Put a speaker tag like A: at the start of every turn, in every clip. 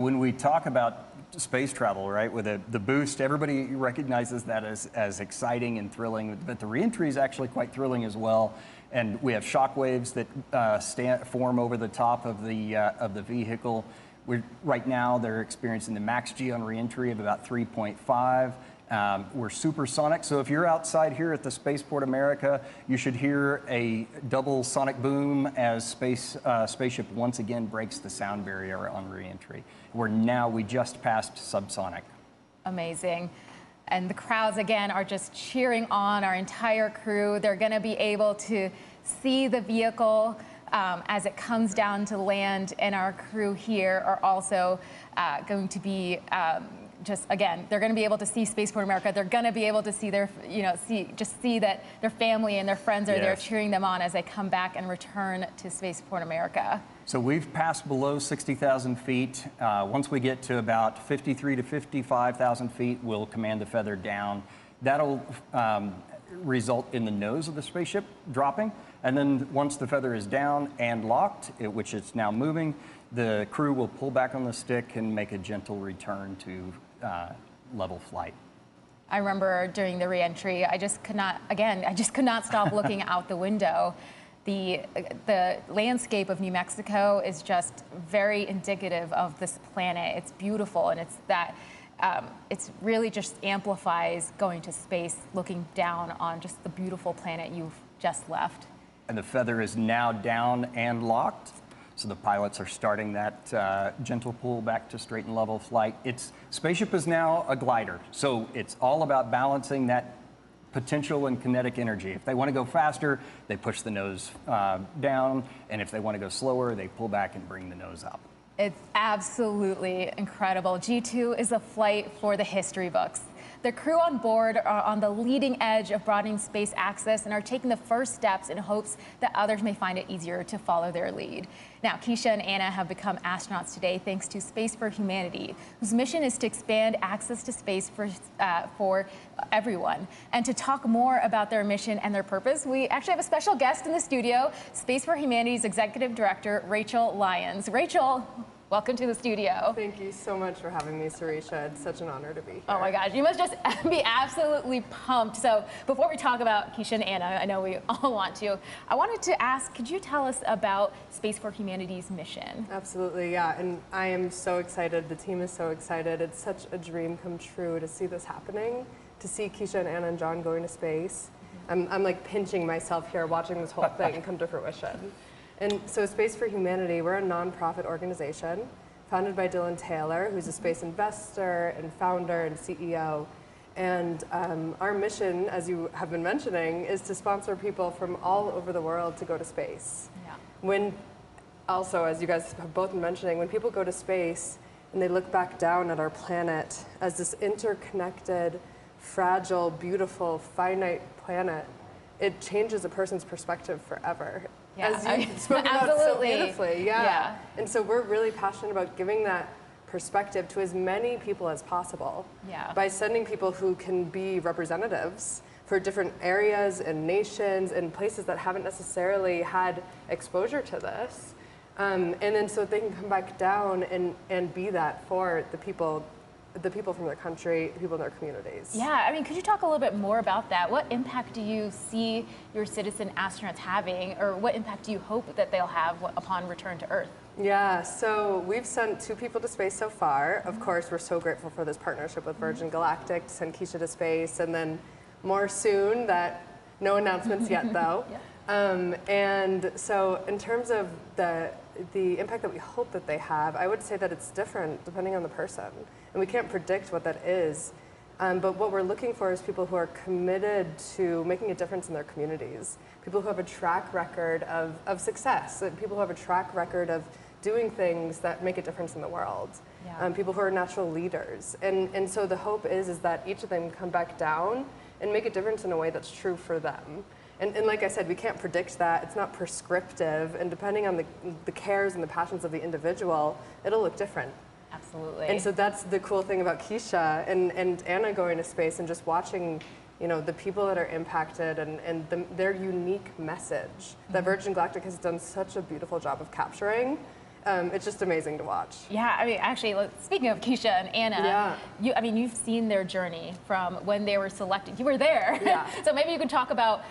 A: When we talk about space travel, right, with the boost, everybody recognizes that as exciting and thrilling, but the reentry is actually quite thrilling as well. And we have shock waves that form over the top of the vehicle. Right now, they're experiencing the max G on reentry of about 3.5. We're supersonic, so if you're outside here at the Spaceport America, you should hear a double sonic boom as spaceship once again breaks the sound barrier on reentry. We just passed subsonic.
B: Amazing. And the crowds, again, are just cheering on our entire crew. They're going to be able to see the vehicle as it comes down to land, and our crew here are also going to be they're going to be able to see Spaceport America. They're going to be able to see see that their family and their friends are there cheering them on as they come back and return to Spaceport America.
A: So we've passed below 60,000 feet. Once we get to about 53 to 55,000 feet, we'll command the feather down. That'll result in the nose of the spaceship dropping. And then once the feather is down and locked, which it's now moving, the crew will pull back on the stick and make a gentle return to level flight.
B: I remember during the reentry, I just could not stop looking out the window. The landscape of New Mexico is just very indicative of this planet. It's beautiful, and it's really just amplifies going to space, looking down on just the beautiful planet you've just left.
A: And the feather is now down and locked. So the pilots are starting that gentle pull back to straight and level flight. Spaceship is now a glider, so it's all about balancing that potential and kinetic energy. If they want to go faster, they push the nose down, and if they want to go slower, they pull back and bring the nose up.
B: It's absolutely incredible. G2 is a flight for the history books. The crew on board are on the leading edge of broadening space access and are taking the first steps in hopes that others may find it easier to follow their lead. Now, Keisha and Anna have become astronauts today thanks to Space for Humanity, whose mission is to expand access to space for everyone. And to talk more about their mission and their purpose, we actually have a special guest in the studio, Space for Humanity's Executive Director, Rachel Lyons. Rachel, welcome to the studio.
C: Thank you so much for having me, Sarisha. It's such an honor to be here.
B: Oh my gosh, you must just be absolutely pumped. So before we talk about Keisha and Anna, I know we all want to, I wanted to ask, could you tell us about Space for Humanity's mission?
C: Absolutely, yeah, and I am so excited. The team is so excited. It's such a dream come true to see this happening, to see Keisha and Anna and John going to space. I'm like pinching myself here watching this whole thing come to fruition. And so Space for Humanity, we're a nonprofit organization founded by Dylan Taylor, who's a space investor and founder and CEO. And our mission, as you have been mentioning, is to sponsor people from all over the world to go to space. Yeah. Also, as you guys have both been mentioning, when people go to space and they look back down at our planet as this interconnected, fragile, beautiful, finite planet, it changes a person's perspective forever.
B: Yeah,
C: as you spoke about so beautifully,
B: yeah.
C: And so we're really passionate about giving that perspective to as many people as possible by sending people who can be representatives for different areas and nations and places that haven't necessarily had exposure to this. And then so they can come back down and be that for the people from their country, the people in their communities.
B: Yeah, I mean, could you talk a little bit more about that? What impact do you see your citizen astronauts having, or what impact do you hope that they'll have upon return to Earth?
C: Yeah, so we've sent 2 people to space so far. Of course, we're so grateful for this partnership with Virgin Galactic to send Keisha to space, and then more soon. No announcements yet, though. And so in terms of the impact that we hope that they have, I would say that it's different depending on the person. And we can't predict what that is. But what we're looking for is people who are committed to making a difference in their communities, people who have a track record of success, people who have a track record of doing things that make a difference in the world, people who are natural leaders. And so the hope is that each of them come back down and make a difference in a way that's true for them. And like I said, we can't predict that. It's not prescriptive. And depending on the cares and the passions of the individual, it'll look different.
B: Absolutely.
C: And so that's the cool thing about Keisha and Anna going to space and just watching, the people that are impacted and their unique message that Virgin Galactic has done such a beautiful job of capturing. It's just amazing to watch.
B: Yeah, I mean, actually, speaking of Keisha and Anna, you've seen their journey from when they were selected. You were there.
C: Yeah.
B: So maybe you could talk about,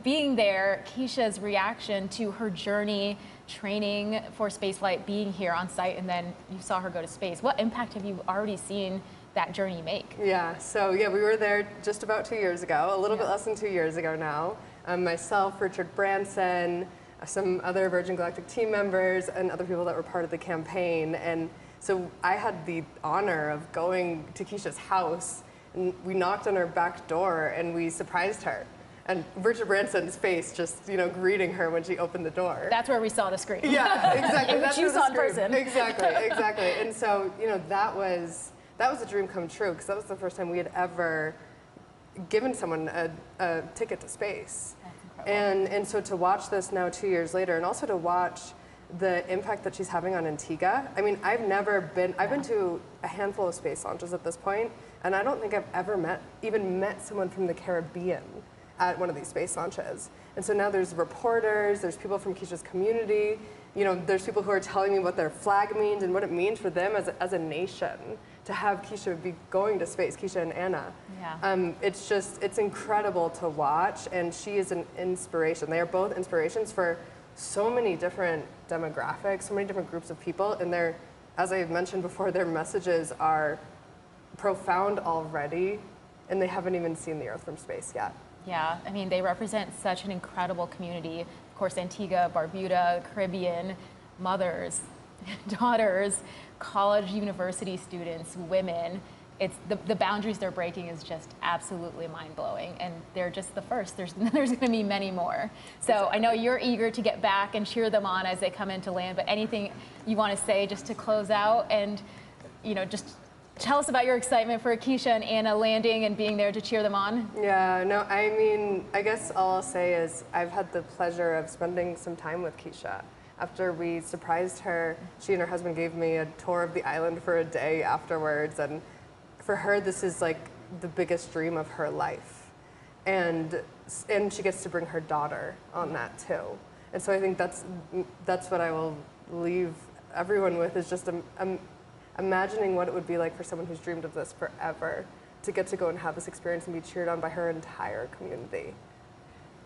B: being there, Keisha's reaction to her journey, training for spaceflight, being here on site, and then you saw her go to space. What impact have you already seen that journey make?
C: Yeah, so we were there just about 2 years ago, a little bit less than 2 years ago now. Myself, Richard Branson, some other Virgin Galactic team members, and other people that were part of the campaign. And so I had the honor of going to Keisha's house, and we knocked on her back door and we surprised her. And Richard Branson's face just, greeting her when she opened the door.
B: That's where we saw the screen.
C: Yeah, exactly.
B: That's you saw in person.
C: Exactly. And so, that was a dream come true, because that was the first time we had ever given someone a ticket to space. And so to watch this now 2 years later, and also to watch the impact that she's having on Antigua. I mean, I've been to a handful of space launches at this point, and I don't think I've ever met someone from the Caribbean at one of these space launches. And so now there's reporters, there's people from Keisha's community, there's people who are telling me what their flag means and what it means for them as a nation to have Keisha be going to space, Keisha and Anna.
B: Yeah.
C: It's incredible to watch, and she is an inspiration. They are both inspirations for so many different demographics, so many different groups of people, and as I've mentioned before, their messages are profound already, and they haven't even seen the Earth from space yet.
B: Yeah, I mean, they represent such an incredible community. Of course, Antigua, Barbuda, Caribbean, mothers, daughters, college, university students, women. It's the boundaries they're breaking is just absolutely mind-blowing, and they're just the first. There's going to be many more. So I know you're eager to get back and cheer them on as they come into land, but anything you want to say just to close out, and just tell us about your excitement for Keisha and Anna landing and being there to cheer them on.
C: Yeah, no, I mean, I guess all I'll say is I've had the pleasure of spending some time with Keisha. After we surprised her, she and her husband gave me a tour of the island for a day afterwards, and for her, this is like the biggest dream of her life. And she gets to bring her daughter on that too. And so I think that's what I will leave everyone with, is just imagining what it would be like for someone who's dreamed of this forever to get to go and have this experience and be cheered on by her entire community.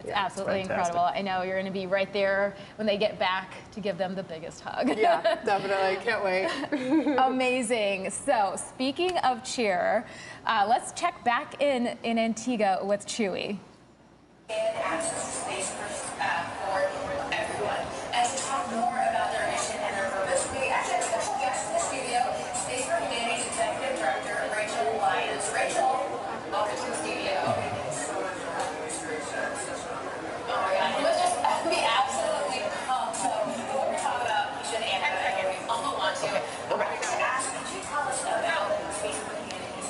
B: It's absolutely incredible. I know you're going to be right there when they get back to give them the biggest hug.
C: Yeah, definitely. Can't wait.
B: Amazing. So, speaking of cheer, let's check back in Antigua with Chewy.
D: Access to space for everyone. And to talk more about their mission and their purpose, we actually have a special guest in the studio, Spacecraft Humanities Executive Director Rachel Lyons. Rachel, welcome to the studio.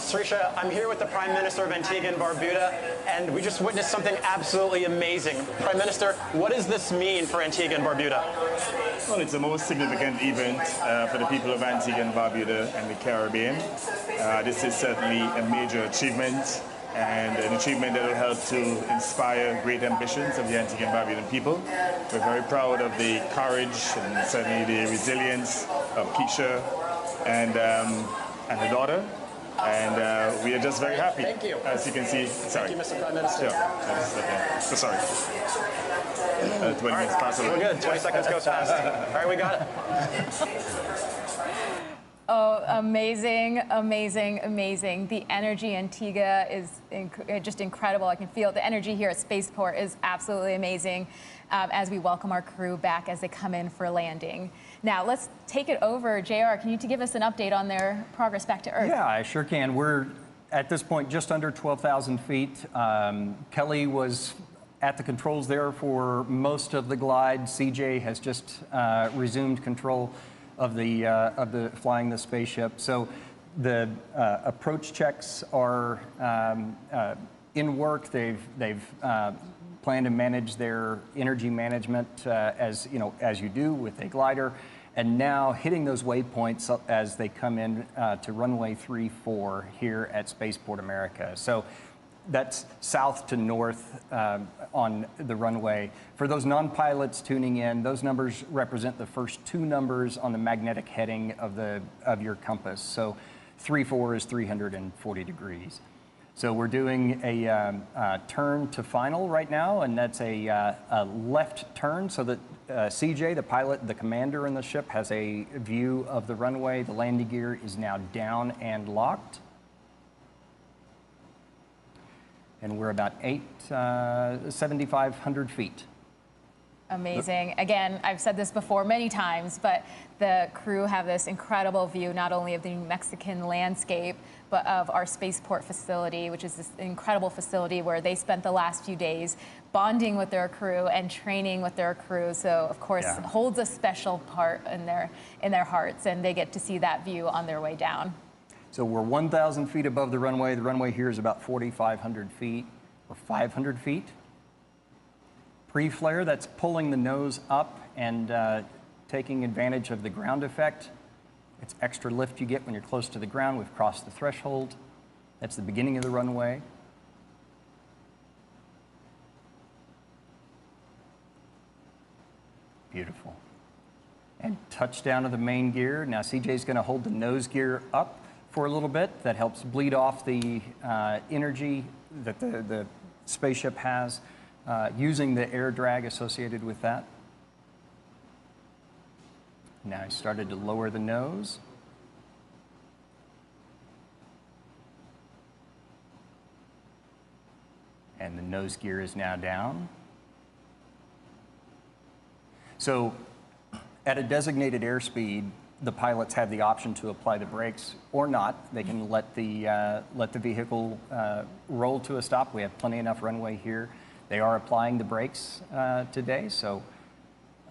E: Sarisha, I'm here with the Prime Minister of Antigua and Barbuda, and we just witnessed something absolutely amazing. Prime Minister, what does this mean for Antigua and Barbuda?
F: Well, it's the most significant event for the people of Antigua and Barbuda and the Caribbean. This is certainly a major achievement, and an achievement that will help to inspire great ambitions of the Antigua and Barbudan people. We're very proud of the courage and certainly the resilience of Keisha and her daughter. And we are just very happy.
E: Thank you.
F: As you can see, sorry.
E: Thank you, Mr. Prime Minister.
F: Sure. Okay. So sorry. 20 minutes past.
E: We're good. 20 seconds goes fast. All right, we got it.
B: Oh, amazing, amazing, amazing. The energy in Antigua is just incredible. I can feel the energy here at Spaceport is absolutely amazing as we welcome our crew back as they come in for landing. Now, let's take it over. JR, can you give us an update on their progress back to Earth?
A: Yeah, I sure can. We're, at this point, just under 12,000 feet. Kelly was at the controls there for most of the glide. CJ has just resumed control of the flying the spaceship. So the approach checks are in work. They've planned to manage their energy management as you do with a glider, and now hitting those waypoints as they come in to runway 34 here at Spaceport America. So that's south to north on the runway. For those non-pilots tuning in, those numbers represent the first two numbers on the magnetic heading of your compass. So 34 is 340 degrees. So we're doing a turn to final right now, and that's a left turn so that CJ, the pilot, the commander in the ship, has a view of the runway. The landing gear is now down and locked. And we're about 7,500 feet.
B: Amazing. Again, I've said this before many times, but the crew have this incredible view, not only of the New Mexican landscape, but of our spaceport facility, which is this incredible facility where they spent the last few days bonding with their crew and training with their crew. So, of course, it holds a special part in their hearts, and they get to see that view on their way down.
A: So we're 1,000 feet above the runway. The runway here is about 4,500 feet or 500 feet. Pre-flare, that's pulling the nose up and taking advantage of the ground effect. It's extra lift you get when you're close to the ground. We've crossed the threshold. That's the beginning of the runway. Beautiful. And touchdown of the main gear. Now CJ's going to hold the nose gear up for a little bit. That helps bleed off the energy that the spaceship has, using the air drag associated with that. Now I started to lower the nose. And the nose gear is now down. So at a designated airspeed, the pilots have the option to apply the brakes or not. They can let the vehicle roll to a stop. We have plenty enough runway here. They are applying the brakes today, so.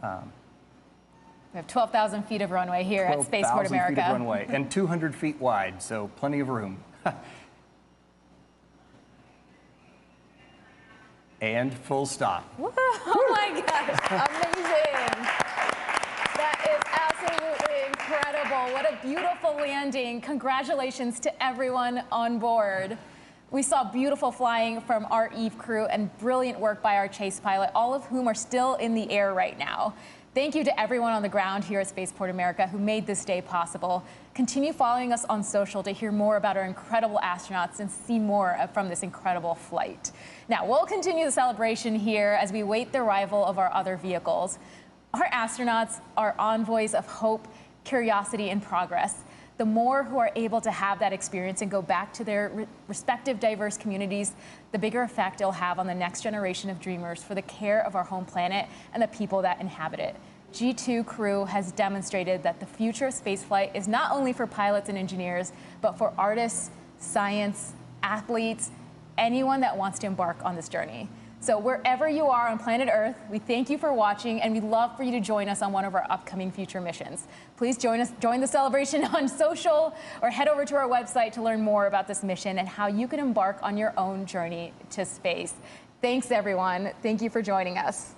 B: We have 12,000 feet of runway here at Spaceport America.
A: 12,000 feet of runway and 200 feet wide, so plenty of room. And full stop.
B: Oh my gosh, amazing. That is absolutely incredible. What a beautiful landing. Congratulations to everyone on board. We saw beautiful flying from our Eve crew and brilliant work by our chase pilot, all of whom are still in the air right now. Thank you to everyone on the ground here at Spaceport America who made this day possible. Continue following us on social to hear more about our incredible astronauts and see more from this incredible flight. Now, we'll continue the celebration here as we wait the arrival of our other vehicles. Our astronauts are envoys of hope, curiosity, and progress. The more who are able to have that experience and go back to their respective diverse communities, the bigger effect it'll have on the next generation of dreamers for the care of our home planet and the people that inhabit it. G2 crew has demonstrated that the future of spaceflight is not only for pilots and engineers, but for artists, science, athletes, anyone that wants to embark on this journey. So wherever you are on planet Earth, we thank you for watching, and we'd love for you to join us on one of our upcoming future missions. Please join the celebration on social, or head over to our website to learn more about this mission and how you can embark on your own journey to space. Thanks, everyone. Thank you for joining us.